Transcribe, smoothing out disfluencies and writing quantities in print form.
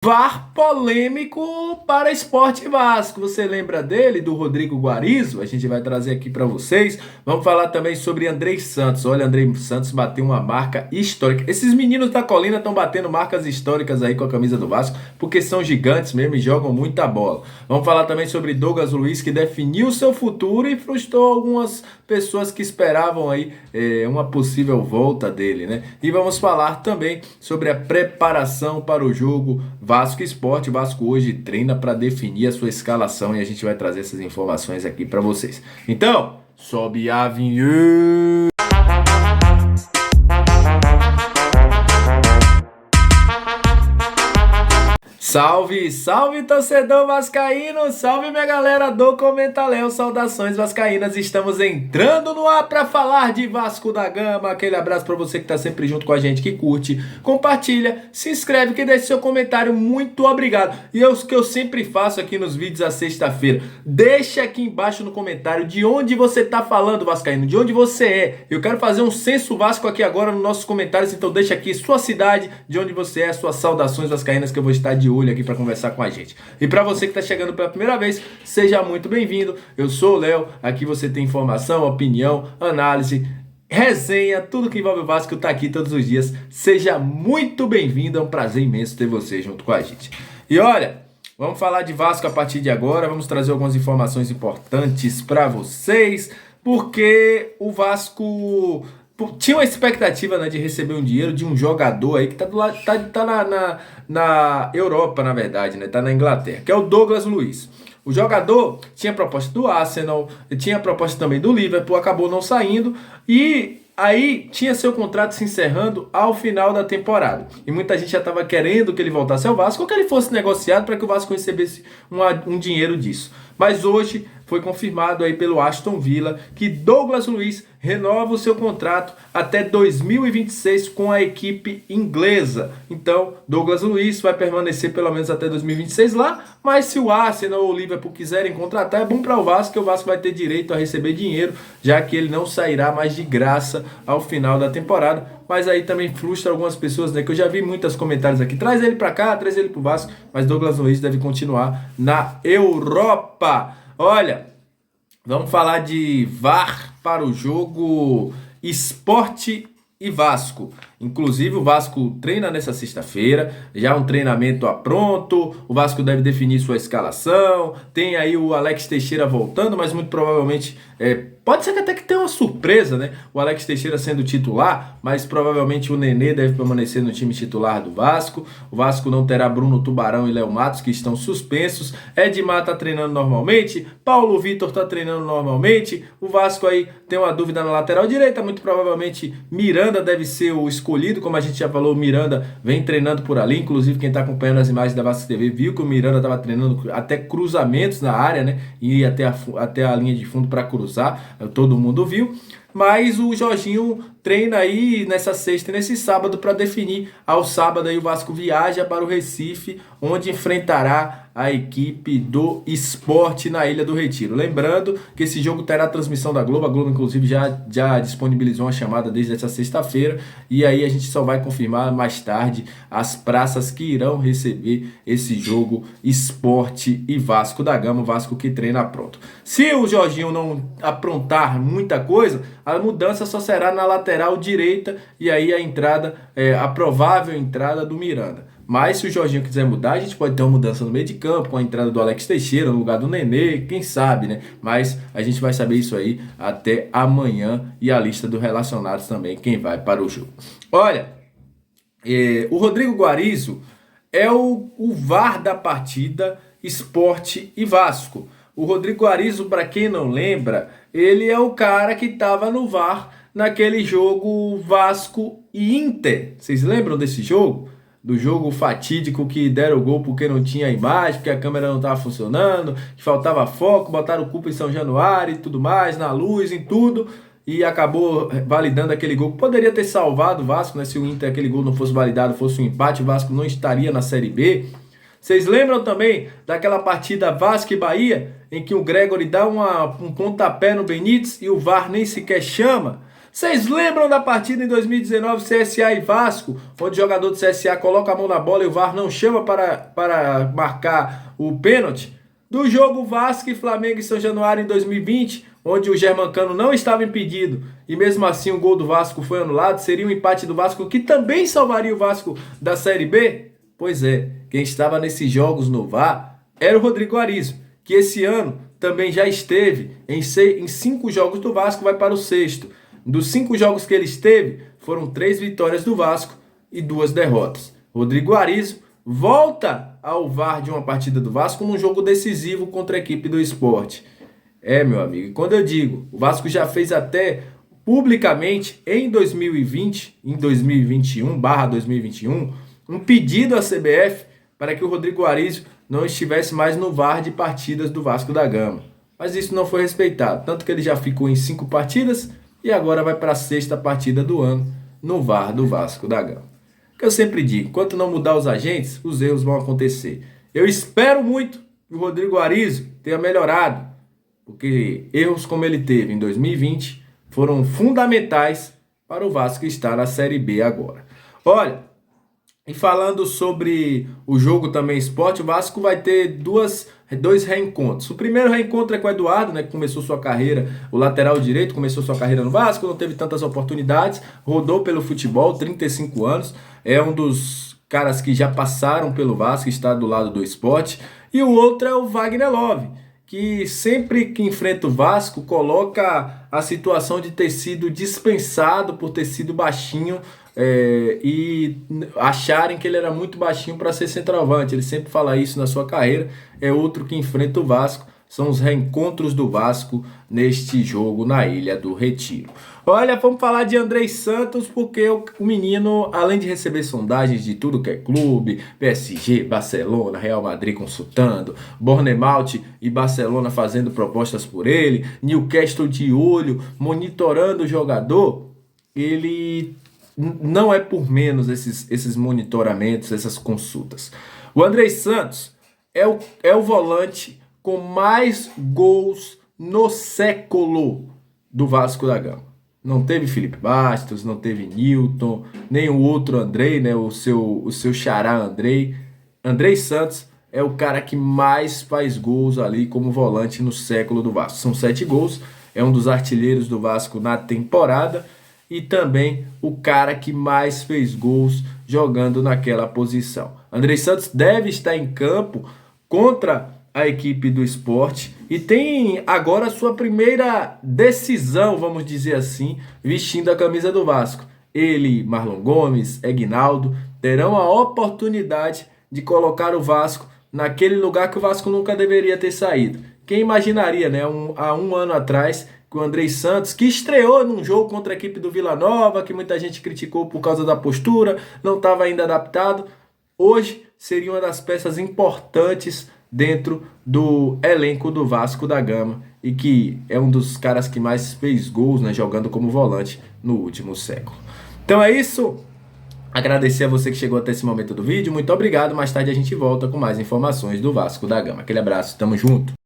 VAR polêmico para Sport Vasco. Você lembra dele, do Rodrigo Guarizo? A gente vai trazer aqui para vocês. Vamos falar também sobre Andrei Santos. Olha, Andrei Santos bateu uma marca histórica. Esses meninos da Colina estão batendo marcas históricas aí com a camisa do Vasco, porque são gigantes mesmo e jogam muita bola. Vamos falar também sobre Douglas Luiz, que definiu seu futuro e frustrou algumas pessoas que esperavam aí uma possível volta dele, né? E vamos falar também sobre a preparação para o jogo Vasco Sport. O Vasco hoje treina para definir a sua escalação e a gente vai trazer essas informações aqui para vocês. Então, sobe a vinheta. Salve, salve torcedor vascaíno, salve minha galera do Comentaléu, saudações vascaínas, estamos entrando no ar para falar de Vasco da Gama. Aquele abraço para você que tá sempre junto com a gente, que curte, compartilha, se inscreve, que deixa seu comentário, muito obrigado. E o que eu sempre faço aqui nos vídeos à sexta-feira, deixa aqui embaixo no comentário de onde você tá falando, vascaíno, de onde você é. Eu quero fazer um censo Vasco aqui agora nos nossos comentários, então deixa aqui sua cidade, de onde você é, suas saudações vascaínas, que eu vou estar de olho aqui para conversar com a gente. E para você que está chegando pela primeira vez, seja muito bem-vindo. Eu sou o Léo, aqui você tem informação, opinião, análise, resenha, tudo que envolve o Vasco está aqui todos os dias. Seja muito bem-vindo, é um prazer imenso ter você junto com a gente. E olha, vamos falar de Vasco a partir de agora, vamos trazer algumas informações importantes para vocês, porque o Vasco tinha uma expectativa, né, de receber um dinheiro de um jogador aí que tá na Europa, na verdade, né? Tá na Inglaterra, que é o Douglas Luiz. O jogador tinha proposta do Arsenal, tinha proposta também do Liverpool, acabou não saindo e aí tinha seu contrato se encerrando ao final da temporada. E muita gente já estava querendo que ele voltasse ao Vasco ou que ele fosse negociado para que o Vasco recebesse um dinheiro disso. Mas hoje foi confirmado aí pelo Aston Villa que Douglas Luiz renova o seu contrato até 2026 com a equipe inglesa. Então, Douglas Luiz vai permanecer pelo menos até 2026 lá, mas se o Arsenal ou o Liverpool quiserem contratar, é bom para o Vasco, que o Vasco vai ter direito a receber dinheiro, já que ele não sairá mais de graça ao final da temporada. Mas aí também frustra algumas pessoas, né? Que eu já vi muitos comentários aqui. Traz ele para cá, traz ele para o Vasco, mas Douglas Luiz deve continuar na Europa. Olha, vamos falar de VAR para o jogo Sport e Vasco. Inclusive o Vasco treina nessa sexta-feira, já um treinamento pronto, o Vasco deve definir sua escalação, tem aí o Alex Teixeira voltando, mas muito provavelmente, pode ser que até que tenha uma surpresa, né? O Alex Teixeira sendo titular, mas provavelmente o Nenê deve permanecer no time titular do Vasco. O Vasco não terá Bruno Tubarão e Léo Matos, que estão suspensos. Edmar tá treinando normalmente, Paulo Vitor tá treinando normalmente. O Vasco aí tem uma dúvida na lateral direita, muito provavelmente Miranda deve ser o escolhido, como a gente já falou, o Miranda vem treinando por ali, inclusive quem está acompanhando as imagens da Vasco TV viu que o Miranda estava treinando até cruzamentos na área, né, e ia até a linha de fundo para cruzar, todo mundo viu, mas o Jorginho treina aí nessa sexta e nesse sábado para definir. Ao sábado aí o Vasco viaja para o Recife, onde enfrentará a equipe do Sport na Ilha do Retiro. Lembrando que esse jogo terá transmissão da Globo. A Globo, inclusive, já disponibilizou uma chamada desde essa sexta-feira. E aí a gente só vai confirmar mais tarde as praças que irão receber esse jogo Sport e Vasco da Gama. O Vasco que treina pronto. Se o Jorginho não aprontar muita coisa, a mudança só será na lateral direita. E aí a provável entrada do Miranda. Mas se o Jorginho quiser mudar, a gente pode ter uma mudança no meio de campo, com a entrada do Alex Teixeira no lugar do Nenê, quem sabe, né? Mas a gente vai saber isso aí até amanhã e a lista dos relacionados também, quem vai para o jogo. Olha, o Rodrigo Guarizo é o VAR da partida Sport e Vasco. O Rodrigo Guarizo, para quem não lembra, ele é o cara que estava no VAR naquele jogo Vasco e Inter. Vocês lembram desse jogo? Do jogo fatídico que deram o gol porque não tinha imagem, porque a câmera não estava funcionando, que faltava foco, botaram culpa em São Januário e tudo mais, na luz, em tudo, e acabou validando aquele gol. Poderia ter salvado o Vasco, né? Se o Inter, aquele gol não fosse validado, fosse um empate, o Vasco não estaria na Série B. Vocês lembram também daquela partida Vasco e Bahia, em que o Gregory dá um pontapé no Benítez e o VAR nem sequer chama? Vocês lembram da partida em 2019, CSA e Vasco, onde o jogador do CSA coloca a mão na bola e o VAR não chama para marcar o pênalti? Do jogo Vasco e Flamengo em São Januário em 2020, onde o Germancano não estava impedido e mesmo assim o gol do Vasco foi anulado, seria um empate do Vasco que também salvaria o Vasco da Série B? Pois é, quem estava nesses jogos no VAR era o Rodrigo Arizo, que esse ano também já esteve em 5 jogos do Vasco, vai para o 6º. Dos 5 jogos que ele esteve, foram 3 vitórias do Vasco e 2 derrotas. Rodrigo Arizo volta ao VAR de uma partida do Vasco num jogo decisivo contra a equipe do Sport. Meu amigo, e quando eu digo, o Vasco já fez até publicamente em 2020, em 2021/2021, um pedido à CBF para que o Rodrigo Arizo não estivesse mais no VAR de partidas do Vasco da Gama. Mas isso não foi respeitado, tanto que ele já ficou em 5 partidas e agora vai para a 6ª partida do ano no VAR do Vasco da Gama. Que eu sempre digo, enquanto não mudar os agentes, os erros vão acontecer. Eu espero muito que o Rodrigo Arizo tenha melhorado, porque erros como ele teve em 2020 foram fundamentais para o Vasco estar na Série B agora. Olha, e falando sobre o jogo também Sport, o Vasco vai ter dois reencontros. O primeiro reencontro é com o Eduardo, né, que começou sua carreira, o lateral direito, começou sua carreira no Vasco, não teve tantas oportunidades, rodou pelo futebol, 35 anos, é um dos caras que já passaram pelo Vasco, está do lado do Sport. E o outro é o Wagner Love, que sempre que enfrenta o Vasco coloca a situação de ter sido dispensado por ter sido baixinho e acharem que ele era muito baixinho para ser centroavante. Ele sempre fala isso na sua carreira. É outro que enfrenta o Vasco. São os reencontros do Vasco neste jogo na Ilha do Retiro. Olha, vamos falar de Andrei Santos, porque o menino, além de receber sondagens de tudo que é clube, PSG, Barcelona, Real Madrid consultando, Bournemouth e Barcelona fazendo propostas por ele, Newcastle de olho, monitorando o jogador, ele não é por menos esses monitoramentos, essas consultas. O Andrei Santos é o volante com mais gols no século do Vasco da Gama. Não teve Felipe Bastos, não teve Newton, nem o outro Andrei, né? O seu xará Andrei. Andrei Santos é o cara que mais faz gols ali como volante no século do Vasco. São 7 gols, é um dos artilheiros do Vasco na temporada e também o cara que mais fez gols jogando naquela posição. Andrei Santos deve estar em campo contra a equipe do Sport e tem agora a sua primeira decisão, vamos dizer assim, vestindo a camisa do Vasco. Ele, Marlon Gomes, Egnaldo terão a oportunidade de colocar o Vasco naquele lugar que o Vasco nunca deveria ter saído. Quem imaginaria, né, há um ano atrás, que o Andrei Santos, que estreou num jogo contra a equipe do Vila Nova, que muita gente criticou por causa da postura, não estava ainda adaptado, hoje seria uma das peças importantes dentro do elenco do Vasco da Gama e que é um dos caras que mais fez gols, né, jogando como volante no último século. Então é isso. Agradecer a você que chegou até esse momento do vídeo. Muito obrigado. Mais tarde a gente volta com mais informações do Vasco da Gama. Aquele abraço. Tamo junto.